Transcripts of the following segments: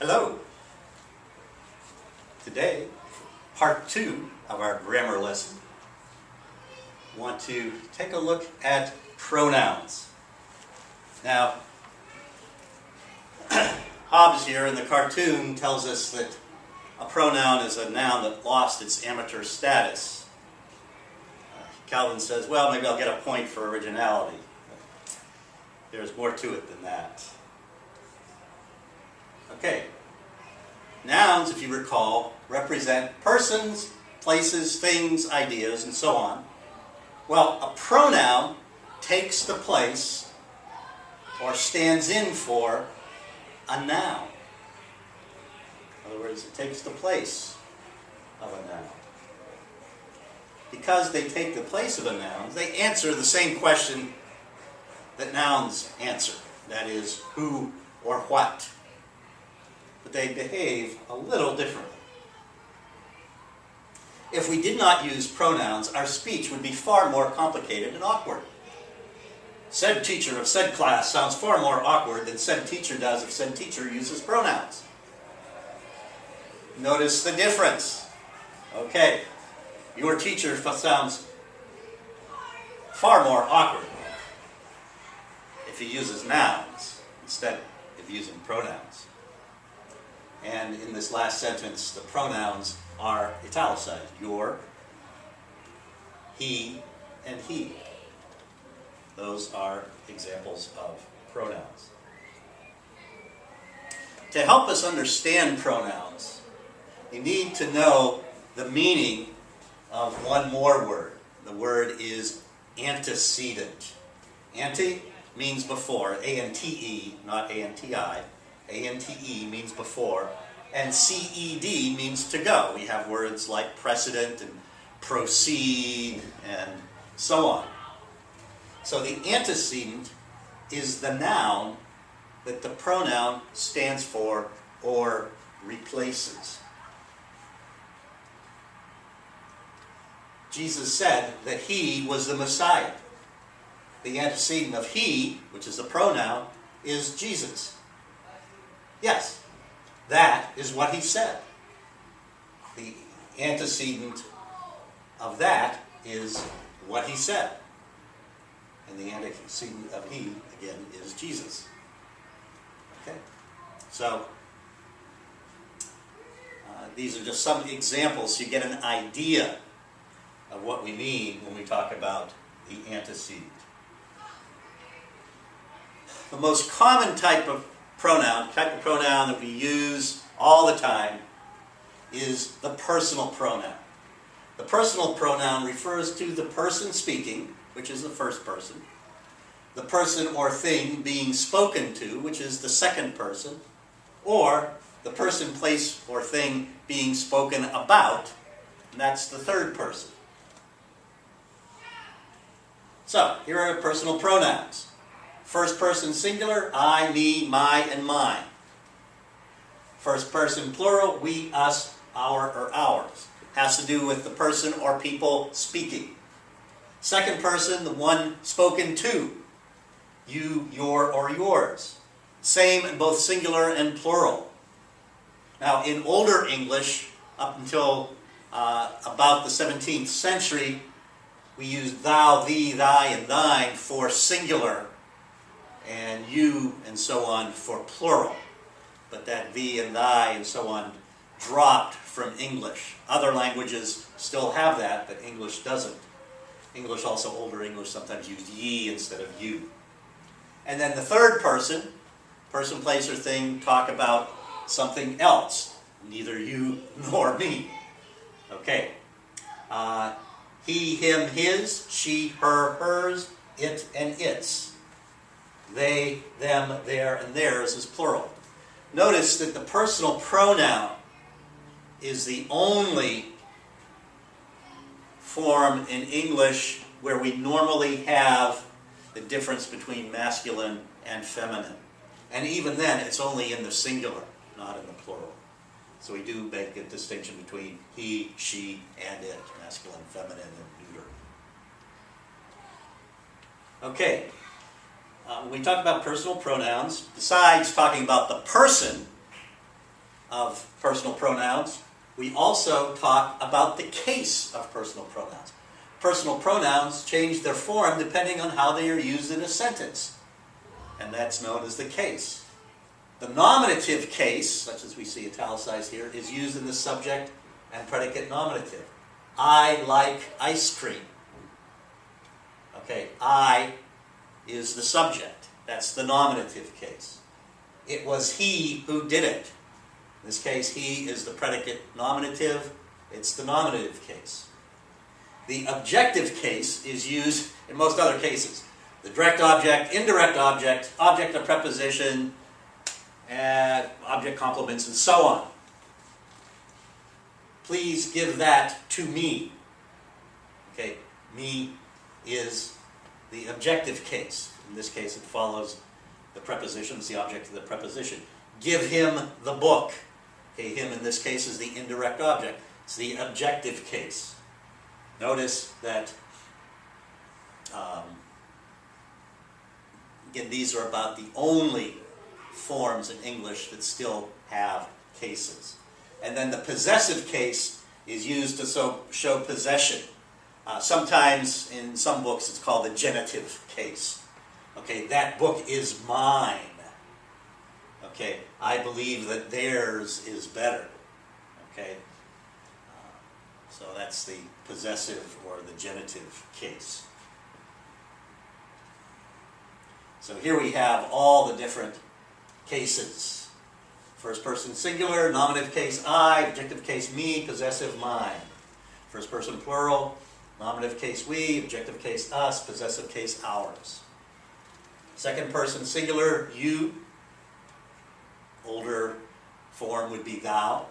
Hello. Today, part 2 of our grammar lesson. We want to take a look at pronouns. Now, Hobbes here in the cartoon tells us that a pronoun is a noun that lost its amateur status. Calvin says, well, maybe I'll get a point for originality. There's more to it than that. Okay. Nouns, if you recall, represent persons, places, things, ideas, and so on. Well, a pronoun takes the place or stands in for a noun. In other words, it takes the place of a noun. Because they take the place of a noun, they answer the same question that nouns answer. That is, who or what. But they behave a little differently. If we did not use pronouns, our speech would be far more complicated and awkward. Said teacher of said class sounds far more awkward than said teacher does if said teacher uses pronouns. Notice the difference. Okay, your teacher sounds far more awkward if he uses nouns instead of using pronouns. And in this last sentence, the pronouns are italicized. Your, he, and he. Those are examples of pronouns. To help us understand pronouns, you need to know the meaning of one more word. The word is antecedent. Ante means before, A-N-T-E, not A-N-T-I. A-N-T-E means before, and C-E-D means to go. We have words like precedent and proceed and so on. So the antecedent is the noun that the pronoun stands for or replaces. Jesus said that he was the Messiah. The antecedent of he, which is the pronoun, is Jesus. Yes, that is what he said. The antecedent of that is what he said. And the antecedent of he, again, is Jesus. Okay? So, these are just some examples so you get an idea of what we mean when we talk about the antecedent. The most common type of pronoun that we use all the time is the personal pronoun. The personal pronoun refers to the person speaking, which is the first person, the person or thing being spoken to, which is the second person, or the person, place, or thing being spoken about, and that's the third person. So, here are personal pronouns. First person singular, I, me, my, and mine. First person plural, we, us, our, or ours. Has to do with the person or people speaking. Second person, the one spoken to. You, your, or yours. Same in both singular and plural. Now, in older English, up until about the 17th century, we used thou, thee, thy, and thine for singular, and you, and so on, for plural. But that thee and thy, and so on, dropped from English. Other languages still have that, but English doesn't. English, also older English, sometimes used ye instead of you. And then the third person, place, or thing, talk about something else. Neither you nor me. Okay. He, him, his, she, her, hers, it, and its. They, them, their, and theirs is plural. Notice that the personal pronoun is the only form in English where we normally have the difference between masculine and feminine. And even then, it's only in the singular, not in the plural. So we do make a distinction between he, she, and it, masculine, feminine, and neuter. Okay. When we talk about personal pronouns, besides talking about the person, of personal pronouns, we also talk about the case of personal pronouns. Personal pronouns change their form depending on how they are used in a sentence, and that's known as the case. The nominative case, such as we see italicized here, is used in the subject and predicate nominative. I like ice cream. Okay, I is the subject. That's the nominative case. It was he who did it. In this case, he is the predicate nominative. It's the nominative case. The objective case is used in most other cases. The direct object, indirect object, object of preposition, and object complements, and so on. Please give that to me. Okay, me is the objective case. In this case, it follows the preposition, it's the object of the preposition. Give him the book. Okay, him in this case is the indirect object. It's the objective case. Notice that, again, these are about the only forms in English that still have cases. And then the possessive case is used to show possession. Sometimes in some books it's called the genitive case. Okay, that book is mine. Okay, I believe that theirs is better. Okay, so that's the possessive or the genitive case. So here we have all the different cases. First person singular, nominative case I, objective case me, possessive mine. First person plural, nominative case we, objective case us, possessive case ours. Second person singular, you, older form would be thou.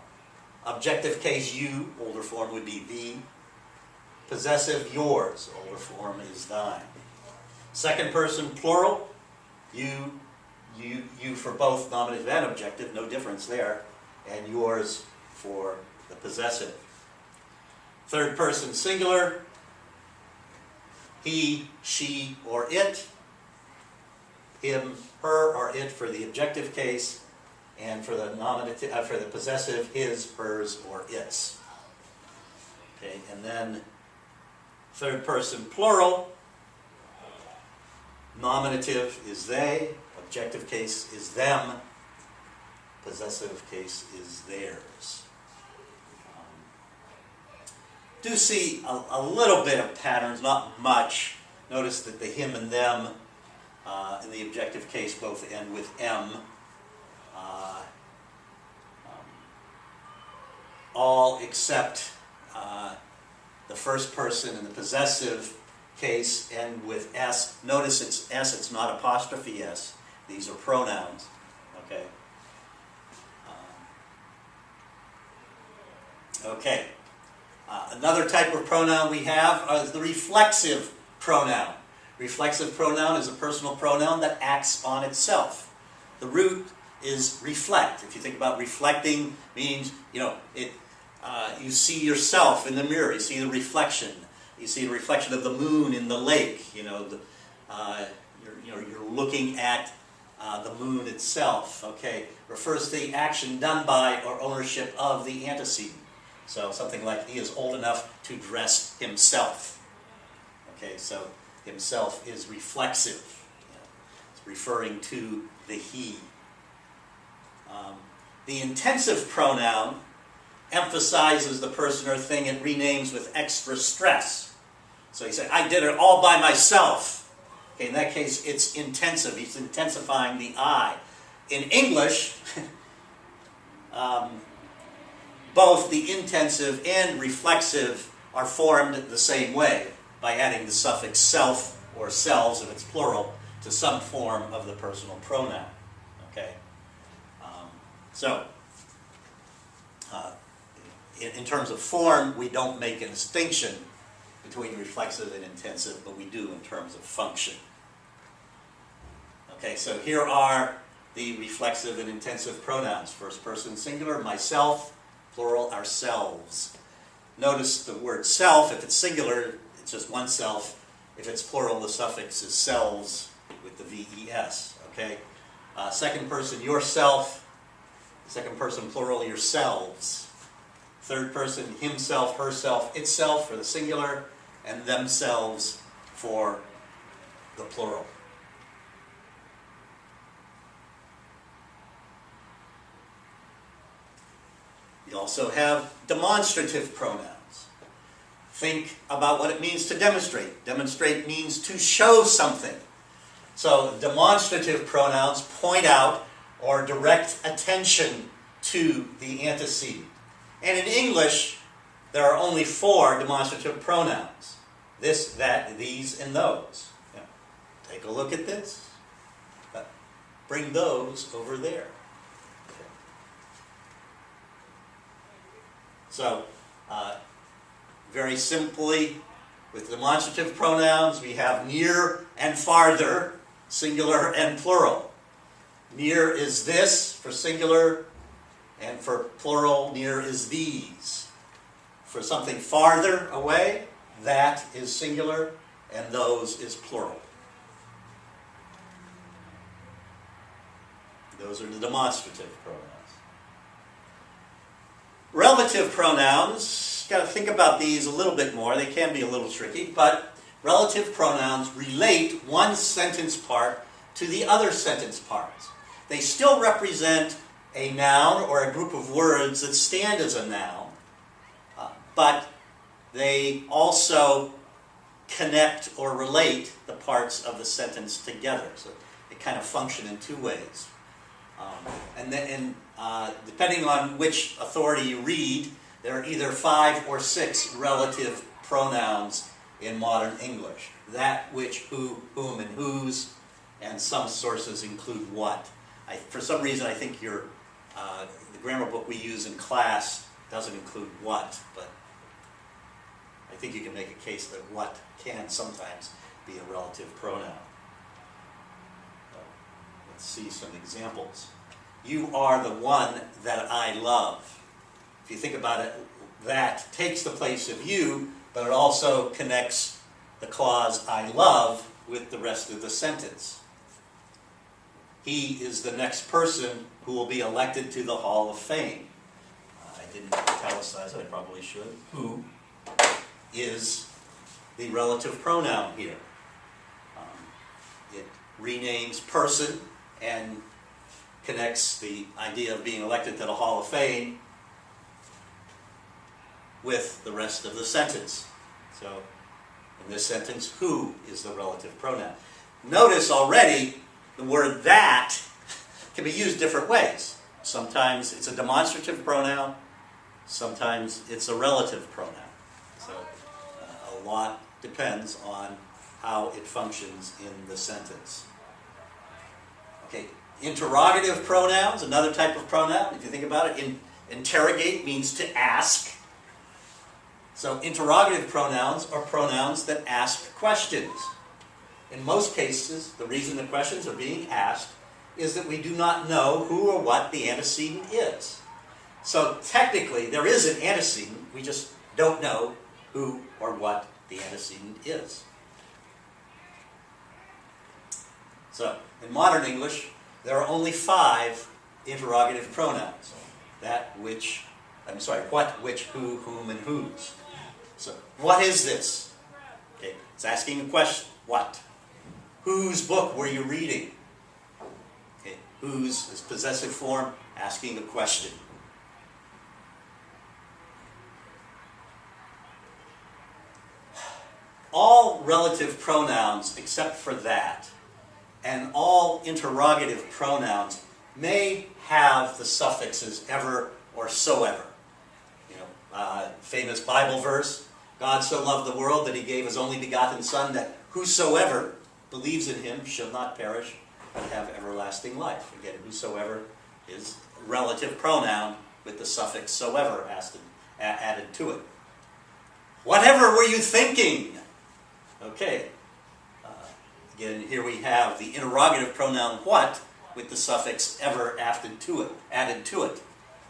Objective case you, older form would be thee. Possessive yours, older form is thine. Second person plural, you for both nominative and objective, no difference there, and yours for the possessive. Third person singular, he, she, or it. Him, her, or it for the objective case, and for the nominative, for the possessive, his, hers, or its. Okay, and then third person plural, nominative is they, objective case is them, possessive case is theirs. Do see a little bit of patterns, not much. Notice that the him and them in the objective case both end with M. All except the first person in the possessive case end with S. Notice it's S, it's not apostrophe S. These are pronouns. Okay. Okay. Another type of pronoun we have is the reflexive pronoun. Reflexive pronoun is a personal pronoun that acts on itself. The root is reflect. If you think about reflecting, means you see yourself in the mirror. You see the reflection. You see the reflection of the moon in the lake. You're looking at the moon itself. Okay, refers to the action done by or ownership of the antecedent. So something like he is old enough to dress himself. Okay, so himself is reflexive. It's referring to the he. The intensive pronoun emphasizes the person or thing it renames with extra stress. So he said, I did it all by myself. Okay, in that case, it's intensive. He's intensifying the I. In English, both the intensive and reflexive are formed the same way, by adding the suffix self or selves, if it's plural, to some form of the personal pronoun. Okay? In terms of form, we don't make a distinction between reflexive and intensive, but we do in terms of function. Okay, so here are the reflexive and intensive pronouns. First person singular, myself, plural, ourselves. Notice the word self, if it's singular, it's just one self. If it's plural, the suffix is selves with the VES. Okay? Second person, yourself, Second person plural, yourselves. Third person, himself, herself, itself for the singular, and themselves for the plural. You also have demonstrative pronouns. Think about what it means to demonstrate. Demonstrate means to show something. So demonstrative pronouns point out or direct attention to the antecedent. And in English, there are only 4 demonstrative pronouns. This, that, these, and those. Yeah. Take a look at this. Bring those over there. Okay. So, very simply, with demonstrative pronouns, we have near and farther, singular and plural. Near is this for singular, and for plural, near is these. For something farther away, that is singular, and those is plural. Those are the demonstrative pronouns. Relative pronouns, got to think about these a little bit more. They can be a little tricky, but relative pronouns relate one sentence part to the other sentence parts. They still represent a noun or a group of words that stand as a noun, but they also connect or relate the parts of the sentence together. So they kind of function in 2 ways. Depending on which authority you read, there are either 5 or 6 relative pronouns in modern English. That, which, who, whom, and whose, and some sources include what. For some reason, I think the grammar book we use in class doesn't include what, but I think you can make a case that what can sometimes be a relative pronoun. Let's see some examples. You are the one that I love. If you think about it, that takes the place of you, but it also connects the clause I love with the rest of the sentence. He is the next person who will be elected to the Hall of Fame. I didn't italicize it, I probably should. Who is the relative pronoun here. It renames person and connects the idea of being elected to the Hall of Fame with the rest of the sentence. So, in this sentence, who is the relative pronoun. Notice already the word that can be used different ways. Sometimes it's a demonstrative pronoun, sometimes it's a relative pronoun. So, a lot depends on how it functions in the sentence. Okay, interrogative pronouns, another type of pronoun, if you think about it. Interrogate means to ask. So interrogative pronouns are pronouns that ask questions. In most cases, the reason the questions are being asked is that we do not know who or what the antecedent is. So technically, there is an antecedent, we just don't know who or what the antecedent is. So, in modern English, there are only 5 interrogative pronouns. That, which, what, which, who, whom, and whose. So, what is this? Okay, it's asking a question. What? Whose book were you reading? Okay, whose is possessive form, asking a question. All relative pronouns, except for that, and all interrogative pronouns may have the suffixes ever or soever. Famous Bible verse, God so loved the world that he gave his only begotten Son, that whosoever believes in him shall not perish, but have everlasting life. Again, whosoever is a relative pronoun with the suffix soever added to it. Whatever were you thinking? Okay. Again, here we have the interrogative pronoun what with the suffix ever added to it.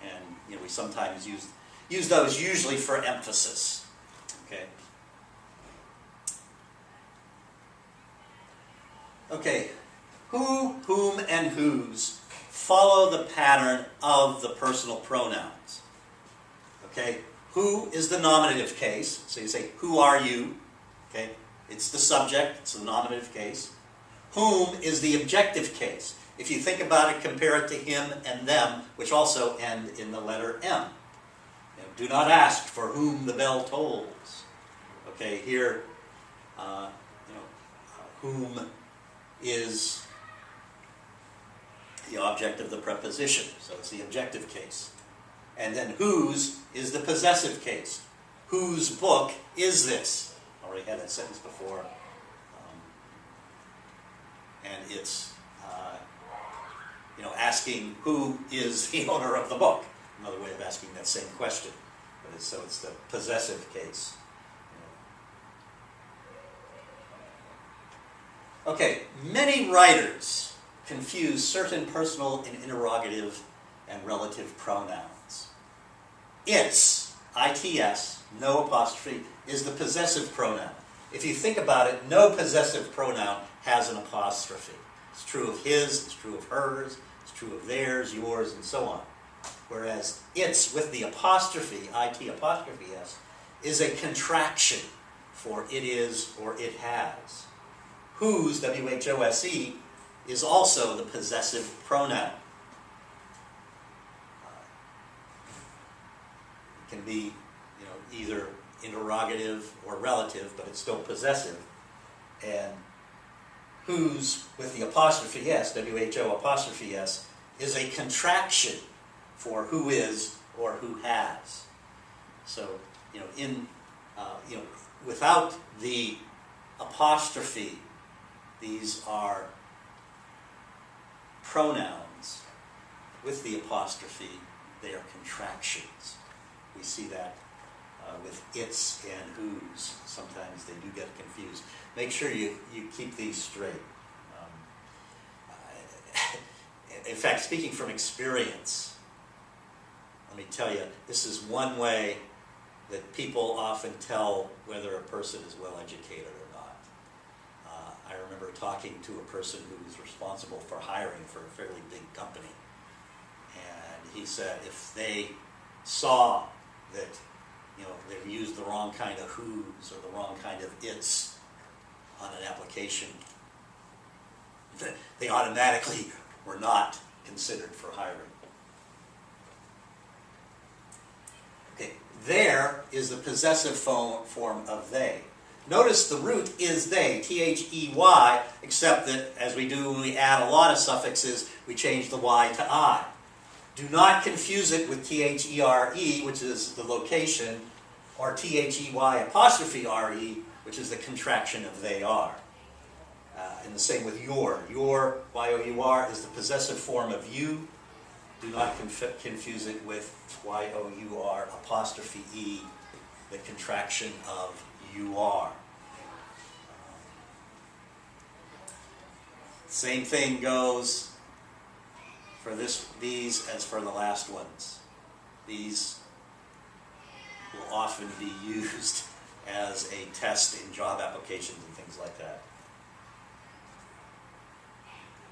And we sometimes use those usually for emphasis. Okay. Okay. Who, whom, and whose follow the pattern of the personal pronouns. Okay? Who is the nominative case? So you say, who are you? Okay? It's the subject, it's the nominative case. Whom is the objective case. If you think about it, compare it to him and them, which also end in the letter M. Do not ask for whom the bell tolls. Okay, here, whom is the object of the preposition, so it's the objective case. And then whose is the possessive case. Whose book is this? I already had that sentence before. And it's asking who is the owner of the book. Another way of asking that same question. But so it's the possessive case. Okay, many writers confuse certain personal and interrogative and relative pronouns. It's, its, no apostrophe, is the possessive pronoun. If you think about it, no possessive pronoun has an apostrophe. It's true of his, it's true of hers, it's true of theirs, yours, and so on. Whereas it's with the apostrophe, it apostrophe s, is a contraction for it is or it has. Whose, W-H-O-S-E, is also the possessive pronoun. It can be either interrogative or relative, but it's still possessive. And whose, with the apostrophe s, W-H-O apostrophe s, is a contraction for who is or who has. So, without the apostrophe, these are pronouns. With the apostrophe, they are contractions. We see that with its and whose. Sometimes they do get confused. Make sure you keep these straight. In fact, speaking from experience, let me tell you, this is one way that people often tell whether a person is well educated or not. I remember talking to a person who was responsible for hiring for a fairly big company. And he said if they saw that they used the wrong kind of whos or the wrong kind of its on an application, they automatically were not considered for hiring. Okay, there is the possessive form of they. Notice the root is they, T-H-E-Y, except that as we do when we add a lot of suffixes, we change the Y to I. Do not confuse it with T-H-E-R-E, which is the location, or T-H-E-Y apostrophe R-E, which is the contraction of they are. And the same with your. Your, Y-O-U-R, is the possessive form of you. Do not confuse it with Y-O-U-R apostrophe E, the contraction of you are. Same thing goes for these as for the last ones. These will often be used as a test in job applications and things like that.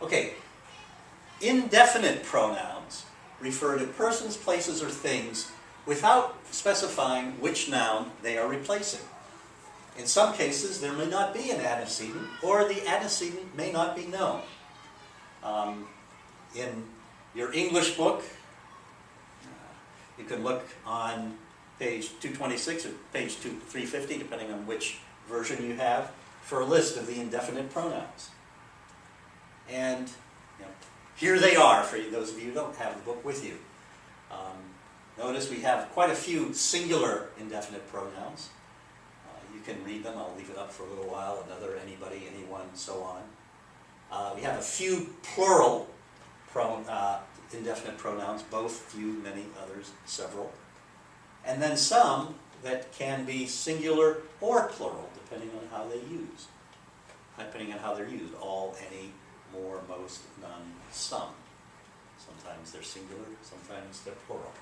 Okay, indefinite pronouns refer to persons, places, or things without specifying which noun they are replacing. In some cases, there may not be an antecedent, or the antecedent may not be known. In your English book, you can look on page 226 or page 350, depending on which version you have, for a list of the indefinite pronouns. And here they are for those of you who don't have the book with you. Notice we have quite a few singular indefinite pronouns. You can read them. I'll leave it up for a little while. Another, anybody, anyone, so on. We have a few plural indefinite pronouns, both, few, many, others, several. And then some that can be singular or plural, depending on how they're used. All, any, more, most, none, some. Sometimes they're singular, sometimes they're plural.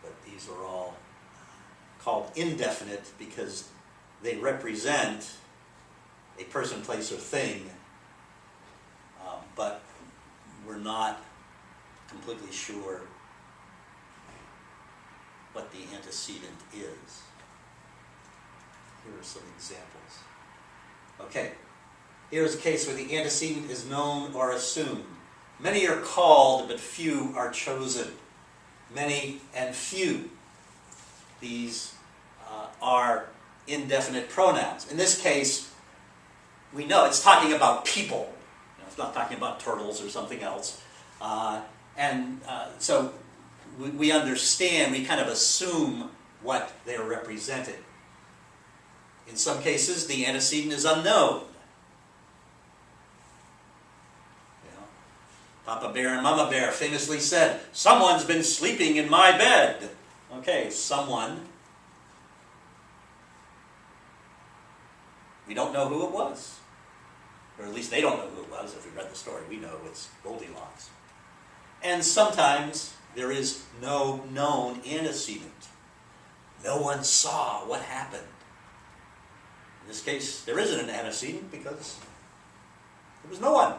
But these are all called indefinite because they represent a person, place, or thing, but we're not completely sure what the antecedent is. Here are some examples. Okay, here's a case where the antecedent is known or assumed. Many are called, but few are chosen. Many and few. These are indefinite pronouns. In this case, we know it's talking about people. It's not talking about turtles or something else. So we understand, we kind of assume what they're representing. In some cases, the antecedent is unknown. Papa Bear and Mama Bear famously said, "Someone's been sleeping in my bed." Okay, someone. We don't know who it was. Or at least they don't know who it was. If we read the story, we know it's Goldilocks. And sometimes there is no known antecedent. No one saw what happened. In this case, there isn't an antecedent because there was no one.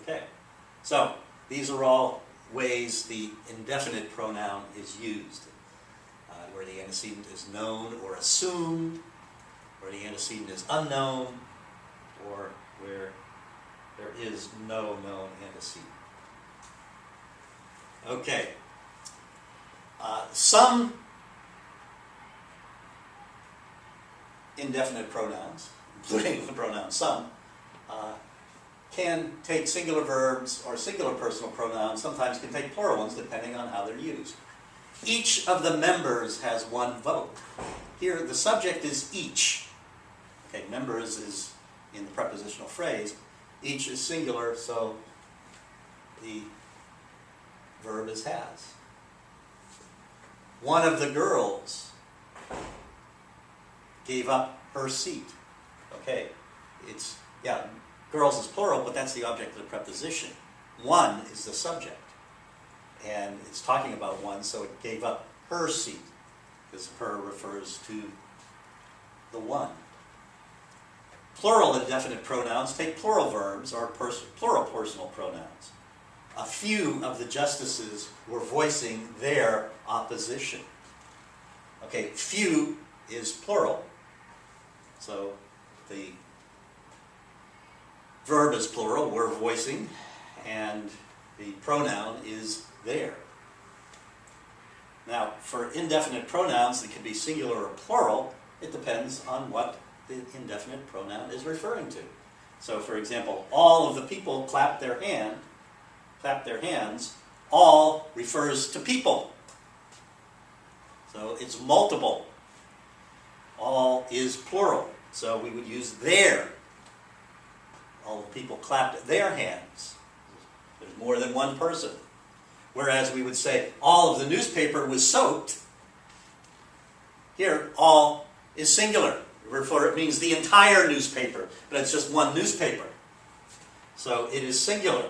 Okay. So, these are all ways the indefinite pronoun is used, where the antecedent is known or assumed, where the antecedent is unknown, or where there is no known antecedent. Okay. Some indefinite pronouns, including the pronoun some, can take singular verbs or singular personal pronouns, sometimes can take plural ones depending on how they're used. Each of the members has one vote. Here the subject is each. Okay, members is in the prepositional phrase. Each is singular, so the verb is has. One of the girls gave up her seat. Okay, girls is plural, but that's the object of the preposition. One is the subject. And it's talking about one, so it gave up her seat, because her refers to the one. Plural indefinite pronouns take plural verbs or plural personal pronouns. A few of the justices were voicing their opposition. Okay, few is plural, so the verb is plural, we're voicing, and the pronoun is there. Now, for indefinite pronouns that can be singular or plural, it depends on what the indefinite pronoun is referring to. So, for example, all of the people clapped their hands. All refers to people. So it's multiple. All is plural. So we would use their. All the people clapped their hands. There's more than one person. Whereas we would say all of the newspaper was soaked. Here, all is singular. It means the entire newspaper, but it's just one newspaper. So it is singular.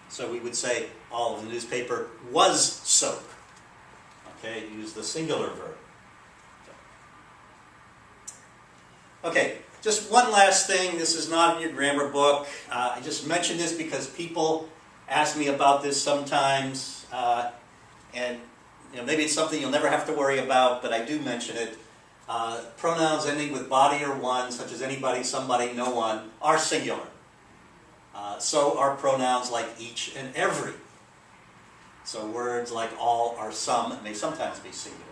So we would say all of the newspaper was soaked. Okay, use the singular verb. Okay, just one last thing. This is not in your grammar book. I just mentioned this because people ask me about this sometimes, and maybe it's something you'll never have to worry about, but I do mention it. Pronouns ending with body or one, such as anybody, somebody, no one, are singular. So are pronouns like each and every. So words like all or some may sometimes be singular.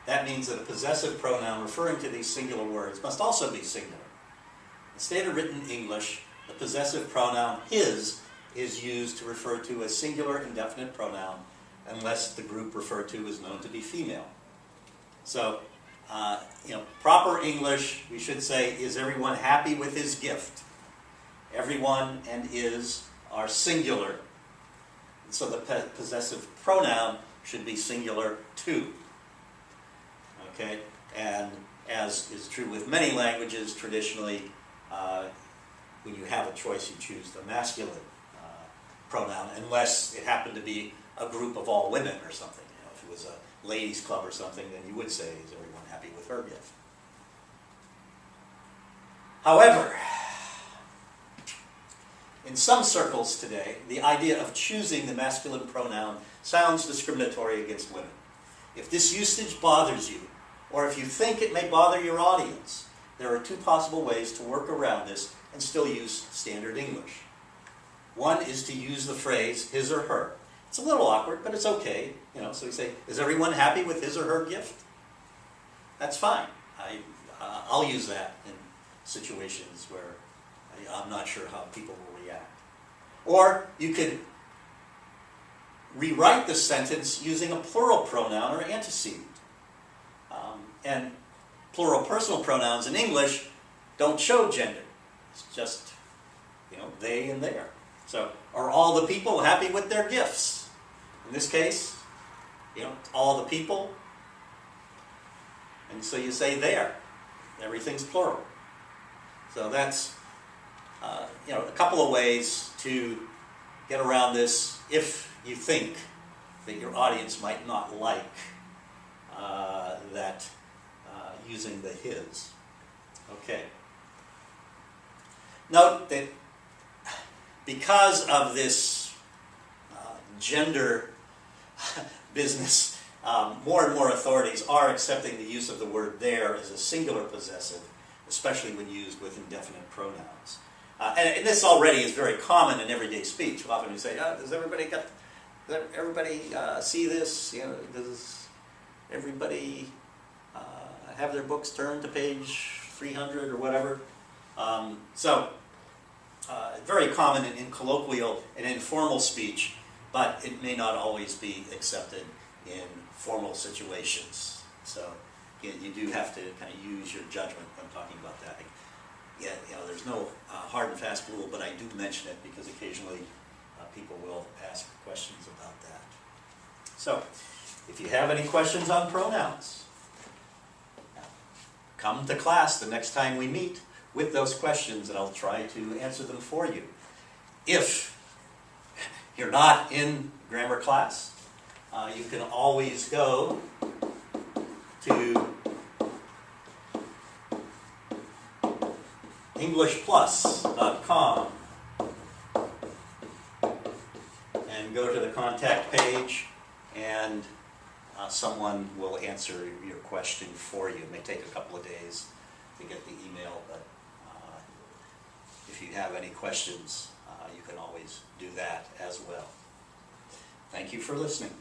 That means that a possessive pronoun referring to these singular words must also be singular. In standard written English, the possessive pronoun his is used to refer to a singular indefinite pronoun unless the group referred to is known to be female. So, proper English, we should say, is everyone happy with his gift? Everyone and is are singular. So the possessive pronoun should be singular too. Okay? And as is true with many languages, traditionally, when you have a choice, you choose the masculine pronoun, unless it happened to be a group of all women or something. If it was a ladies' club or something, then you would say, is everyone happy with her gift? However, In some circles today, the idea of choosing the masculine pronoun sounds discriminatory against women. If this usage bothers you, or if you think it may bother your audience, there are two possible ways to work around this and still use standard English. One is to use the phrase his or her. It's a little awkward, but it's okay. So you say, is everyone happy with his or her gift? That's fine. I'll use that in situations where I'm not sure how people will react. Or you could rewrite the sentence using a plural pronoun or antecedent. And plural personal pronouns in English don't show gender. It's just, they and their. So, are all the people happy with their gifts? In this case, all the people. And so you say their. Everything's plural. So that's, a couple of ways to get around this if you think that your audience might not like that using the his. Okay. Note that because of this gender business, more and more authorities are accepting the use of the word their as a singular possessive, especially when used with indefinite pronouns. And this already is very common in everyday speech. Often we say, does everybody see this? Does everybody have their books turned to page 300 or whatever? Very common in colloquial and informal speech, but it may not always be accepted in formal situations. So you do have to kind of use your judgment when talking about that. There's no hard and fast rule, but I do mention it because occasionally people will ask questions about that. So, if you have any questions on pronouns, come to class the next time we meet with those questions and I'll try to answer them for you. If you're not in grammar class, you can always go to EnglishPlus.com and go to the contact page and someone will answer your question for you. It may take a couple of days to get the email, but if you have any questions, you can always do that as well. Thank you for listening.